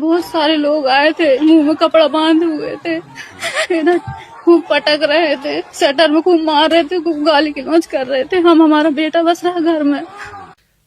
बहुत सारे लोग आए थे, मुंह में कपड़ा बांधे हुए थे, इधर खूब पटक रहे थे, शटर में खूब मार रहे थे, खूब गाली गलौज कर रहे थे। हमारा बेटा बस रहा घर में।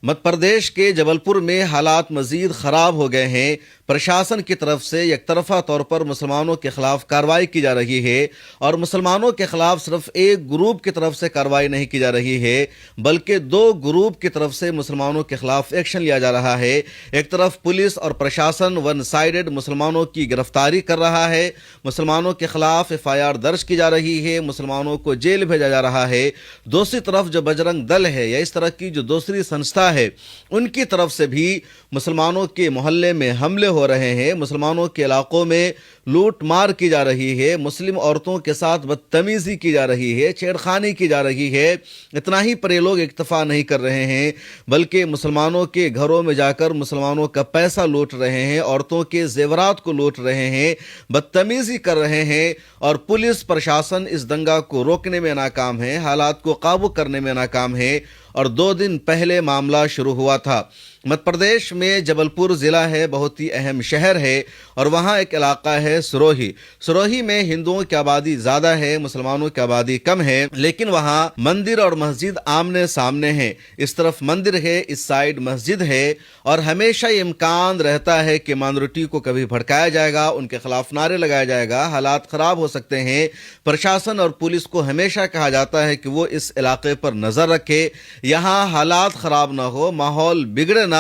मध्य प्रदेश के जबलपुर में हालात मजीद खराब हो गए हैं। प्रशासन की तरफ से एक तरफा तौर पर मुसलमानों के खिलाफ कार्रवाई की जा रही है और मुसलमानों के खिलाफ सिर्फ एक ग्रुप की तरफ से कार्रवाई नहीं की जा रही है, बल्कि दो ग्रुप की तरफ से मुसलमानों के खिलाफ एक्शन लिया जा रहा है। एक तरफ पुलिस और प्रशासन वन साइडेड मुसलमानों की गिरफ्तारी कर रहा है, मुसलमानों के खिलाफ FIR दर्ज की जा रही है, मुसलमानों को जेल भेजा जा रहा है। दूसरी तरफ जो बजरंग दल है या इस तरह की जो दूसरी संस्था है, उनकी तरफ से भी मुसलमानों के मोहल्ले में हमले हो रहे हैं, मुसलमानों के इलाकों में लूट मार की जा रही है, मुस्लिम औरतों के साथ बदतमीजी की जा रही है, छेड़खानी की जा रही है। इतना ही पर ये लोग इक्तफा नहीं कर रहे हैं, बल्कि मुसलमानों के घरों में जाकर मुसलमानों का पैसा लूट रहे हैं, औरतों के जेवरात को लूट रहे हैं, बदतमीजी कर रहे हैं। और पुलिस प्रशासन इस दंगा को रोकने में नाकाम है, हालात को काबू करने में नाकाम है। और 2 दिन पहले मामला शुरू हुआ था। मध्य प्रदेश में जबलपुर ज़िला है, बहुत ही अहम शहर है और वहाँ एक इलाका है सिरोही। सिरोही में हिंदुओं की आबादी ज़्यादा है, मुसलमानों की आबादी कम है, लेकिन वहाँ मंदिर और मस्जिद आमने सामने हैं। इस तरफ मंदिर है, इस साइड मस्जिद है और हमेशा ये इम्कान रहता है कि माइनॉरिटी को कभी भड़काया जाएगा, उनके खिलाफ नारे लगाया जाएगा, हालात ख़राब हो सकते हैं। प्रशासन और पुलिस को हमेशा कहा जाता है कि वो इस इलाके पर नज़र रखे, यहाँ हालात ख़राब ना हो, माहौल बिगड़े ना,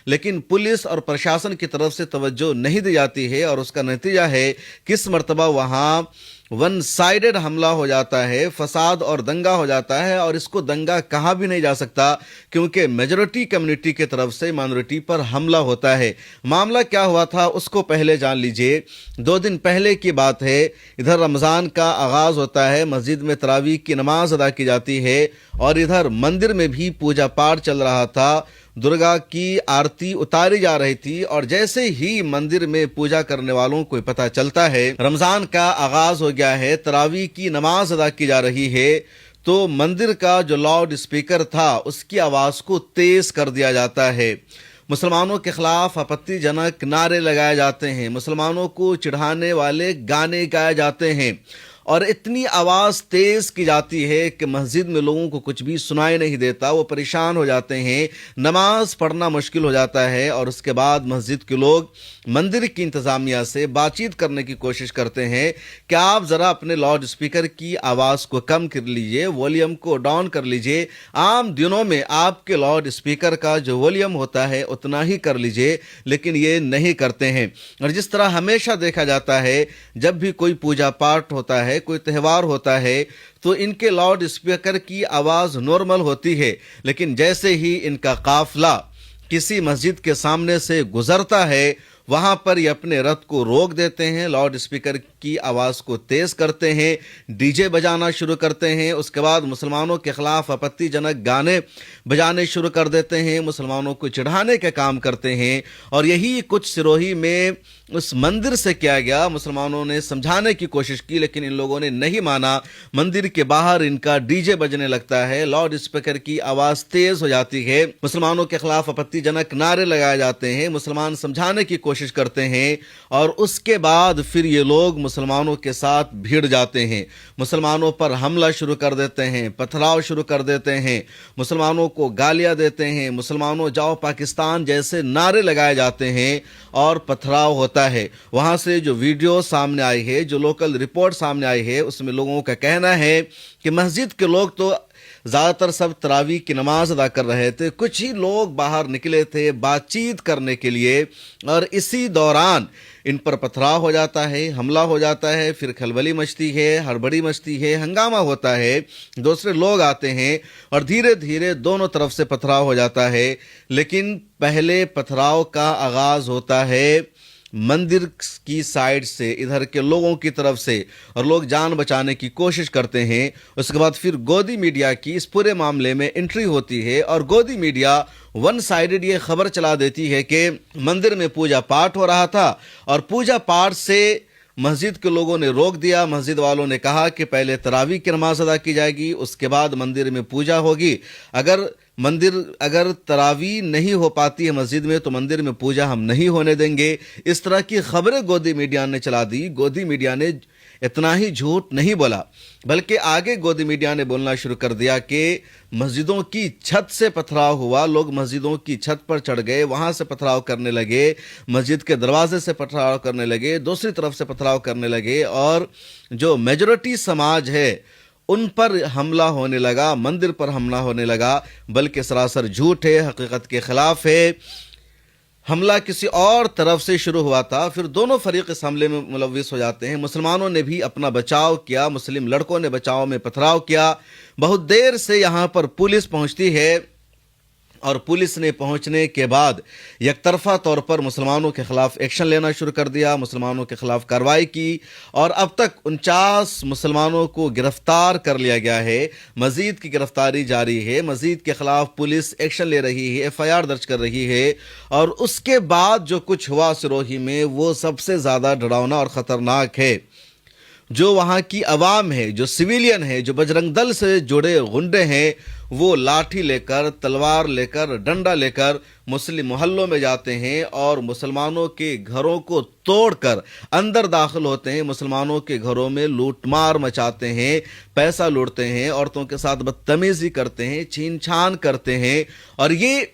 लेकिन पुलिस और प्रशासन की तरफ से तवज्जो नहीं दी जाती है और उसका नतीजा है किस मर्तबा वहाँ वन साइडेड हमला हो जाता है, फसाद और दंगा हो जाता है। और इसको दंगा कहा भी नहीं जा सकता क्योंकि मेजॉरिटी कम्युनिटी की तरफ से माइनॉरिटी पर हमला होता है। मामला क्या हुआ था उसको पहले जान लीजिए। 2 दिन पहले की बात है, इधर रमज़ान का आगाज़ होता है, मस्जिद में तरावीह की नमाज अदा की जाती है और इधर मंदिर में भी पूजा पाठ चल रहा था, दुर्गा की आरती उतारी जा रही थी। और जैसे ही मंदिर में पूजा करने वालों को पता चलता है रमजान का आगाज हो गया है, तरावीह की नमाज अदा की जा रही है, तो मंदिर का जो लाउड स्पीकर था उसकी आवाज को तेज कर दिया जाता है। मुसलमानों के खिलाफ आपत्तिजनक नारे लगाए जाते हैं, मुसलमानों को चिढ़ाने वाले गाने गाए जाते हैं और इतनी आवाज़ तेज़ की जाती है कि मस्जिद में लोगों को कुछ भी सुनाई नहीं देता, वो परेशान हो जाते हैं, नमाज पढ़ना मुश्किल हो जाता है। और उसके बाद मस्जिद के लोग मंदिर की इंतज़ामिया से बातचीत करने की कोशिश करते हैं कि आप ज़रा अपने लाउड स्पीकर की आवाज़ को कम कर लीजिए, वॉल्यूम को डाउन कर लीजिए। आम दिनों में आपके लाउड स्पीकर का जो वॉल्यूम होता है उतना ही कर लीजिए, लेकिन ये नहीं करते हैं। और जिस तरह हमेशा देखा जाता है जब भी कोई पूजा पाठ होता है, कोई त्यौहार होता है, तो इनके लाउड स्पीकर की आवाज़ नॉर्मल होती है, लेकिन जैसे ही इनका काफिला किसी मस्जिद के सामने से गुजरता है वहां पर ये अपने रथ को रोक देते हैं, लाउड स्पीकर की आवाज़ को तेज़ करते हैं, डीजे बजाना शुरू करते हैं। उसके बाद मुसलमानों के खिलाफ आपत्तिजनक गाने बजाने शुरू कर देते हैं, मुसलमानों को चिढ़ाने का काम करते हैं। और यही कुछ सिरोही में उस मंदिर से किया गया। मुसलमानों ने समझाने की कोशिश की लेकिन इन लोगों ने नहीं माना। मंदिर के बाहर इनका डीजे बजने लगता है, लाउड स्पीकर की आवाज़ तेज़ हो जाती है, मुसलमानों के खिलाफ आपत्तिजनक नारे लगाए जाते हैं, मुसलमान समझाने की कोशिश करते हैं और उसके बाद फिर ये लोग मुसलमानों के साथ भिड़ जाते हैं, मुसलमानों पर हमला शुरू कर देते हैं, पथराव शुरू कर देते हैं, मुसलमानों को गालियां देते हैं, मुसलमानों जाओ पाकिस्तान जैसे नारे लगाए जाते हैं और पथराव होता है। वहां से जो वीडियो सामने आई है, जो लोकल रिपोर्ट सामने आई है, उसमें लोगों का कहना है कि मस्जिद के लोग तो ज़्यादातर सब तरावीह की नमाज अदा कर रहे थे, कुछ ही लोग बाहर निकले थे बातचीत करने के लिए और इसी दौरान इन पर पथराव हो जाता है, हमला हो जाता है, फिर खलबली मचती है, हड़बड़ी मचती है, हंगामा होता है, दूसरे लोग आते हैं और धीरे धीरे दोनों तरफ से पथराव हो जाता है। लेकिन पहले पथराव का आगाज़ होता है मंदिर की साइड से, इधर के लोगों की तरफ से, और लोग जान बचाने की कोशिश करते हैं। उसके बाद फिर गोदी मीडिया की इस पूरे मामले में एंट्री होती है और गोदी मीडिया वन साइडेड ये खबर चला देती है कि मंदिर में पूजा पाठ हो रहा था और पूजा पाठ से मस्जिद के लोगों ने रोक दिया। मस्जिद वालों ने कहा कि पहले तरावीह की नमाज अदा की जाएगी, उसके बाद मंदिर में पूजा होगी। अगर मंदिर अगर तरावी नहीं हो पाती है मस्जिद में तो मंदिर में पूजा हम नहीं होने देंगे। इस तरह की खबरें गोदी मीडिया ने चला दी। गोदी मीडिया ने इतना ही झूठ नहीं बोला बल्कि आगे गोदी मीडिया ने बोलना शुरू कर दिया कि मस्जिदों की छत से पथराव हुआ, लोग मस्जिदों की छत पर चढ़ गए, वहां से पथराव करने लगे, मस्जिद के दरवाजे से पथराव करने लगे, दूसरी तरफ से पथराव करने लगे और जो मेजॉरिटी समाज है उन पर हमला होने लगा, मंदिर पर हमला होने लगा। बल्कि सरासर झूठ है, हकीकत के खिलाफ है। हमला किसी और तरफ से शुरू हुआ था, फिर दोनों फरीक इस हमले में मुलविस हो जाते हैं। मुसलमानों ने भी अपना बचाव किया, मुस्लिम लड़कों ने बचाव में पथराव किया। बहुत देर से यहाँ पर पुलिस पहुंचती है और पुलिस ने पहुंचने के बाद एकतरफा तौर पर मुसलमानों के खिलाफ एक्शन लेना शुरू कर दिया, मुसलमानों के खिलाफ कार्रवाई की और अब तक 49 मुसलमानों को गिरफ्तार कर लिया गया है। मजीद की गिरफ्तारी जारी है, मजीद के खिलाफ पुलिस एक्शन ले रही है, FIR दर्ज कर रही है। और उसके बाद जो कुछ हुआ सिरोही में वो सबसे ज़्यादा डरावना और ख़तरनाक है। जो वहाँ की अवाम है, जो सिविलियन है, जो बजरंग दल से जुड़े गुंडे हैं, वो लाठी लेकर, तलवार लेकर, डंडा लेकर मुस्लिम मोहल्लों में जाते हैं और मुसलमानों के घरों को तोड़कर अंदर दाखिल होते हैं, मुसलमानों के घरों में लूटमार मचाते हैं, पैसा लूटते हैं, औरतों के साथ बदतमीजी करते हैं, छीन छान करते हैं। और ये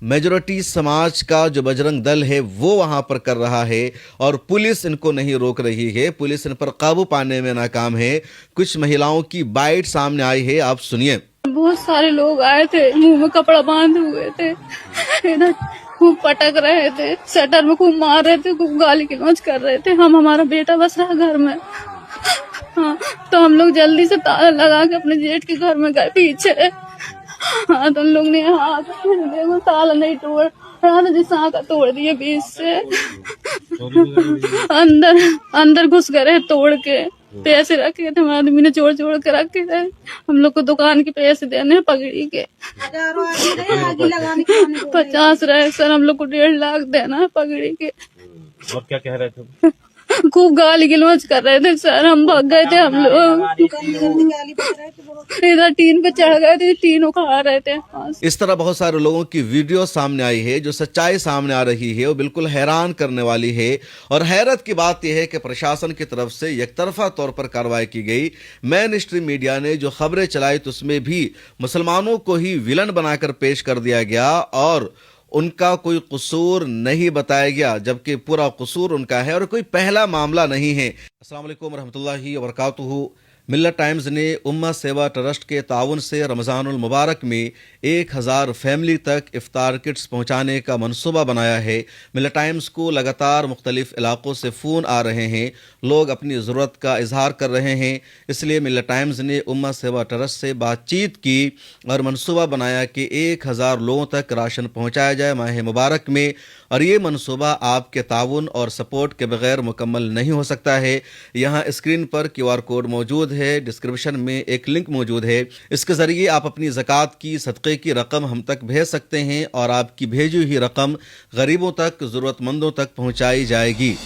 मेजॉरिटी समाज का जो बजरंग दल है वो वहां पर कर रहा है और पुलिस इनको नहीं रोक रही है, पुलिस इन पर काबू पाने में नाकाम है। कुछ महिलाओं की बाइट सामने आई है, आप सुनिए। बहुत सारे लोग आए थे, मुंह में कपड़ा बांधे हुए थे, इधर खूब पटक रहे थे, शटर में खूब मार रहे थे, खूब गाली गलौज कर रहे थे। हमारा बेटा बस रहा घर में। हाँ, तो हम लोग जल्दी से ताला लगा के अपने जेठ के घर में गए पीछे। हाँ, तो उन लोग ने देखो ताला नहीं तोड़ रहा था, जिस का तोड़ दिए बीच से। अंदर घुस गए तोड़ के, पैसे रखे थे हमारे आदमी ने जोड़ जोड़ के रखे थे। हम लोग को दुकान के पैसे देने हैं पगड़ी के 50 रहे सर, हम लोग को 1.5 लाख देना है पगड़ी के। और क्या कह रहे थे? खूब गाली गलौज कर रहे थे सर, हम भाग गए थे। हम लोग इधर टीन पे चढ़ गए थे, टीन उखाड़ रहे थे। इस तरह बहुत सारे लोगों की वीडियो सामने आई है, जो सच्चाई सामने आ रही है वो बिल्कुल हैरान करने वाली है। और हैरत की बात यह है कि प्रशासन की तरफ से एकतरफा तौर पर कार्रवाई की गई। मेन स्ट्रीम मीडिया ने जो खबरें चलाई तो उसमें भी मुसलमानों को ही विलन बनाकर पेश कर दिया गया और उनका कोई कसूर नहीं बताया गया, जबकि पूरा कसूर उनका है और कोई पहला मामला नहीं है। अस्सलाम वालेकुम रहमतुल्लाहि व बरकातुहू। मिल्लत टाइम्स ने उम्मा सेवा ट्रस्ट के ताउन से रमज़ानुल मुबारक में 1000 फैमिली तक इफ्तार किट्स पहुंचाने का मंसूबा बनाया है। मिल्लत टाइम्स को लगातार मुख्तलिफ इलाकों से फ़ोन आ रहे हैं, लोग अपनी ज़रूरत का इजहार कर रहे हैं, इसलिए मिल्लत टाइम्स ने उम्मा सेवा ट्रस्ट से बातचीत की और मंसूबा बनाया कि 1000 लोगों तक राशन पहुँचाया जाए माह मुबारक में। और ये मंसूबा आपके ताउन और सपोर्ट के बगैर मुकम्मल नहीं हो सकता है। यहाँ स्क्रीन पर QR कोड मौजूद है, डिस्क्रिप्शन में एक लिंक मौजूद है, इसके ज़रिए आप अपनी ज़कात की, सदक़े की रकम हम तक भेज सकते हैं और आपकी भेजी हुई रकम गरीबों तक, ज़रूरतमंदों तक पहुँचाई जाएगी।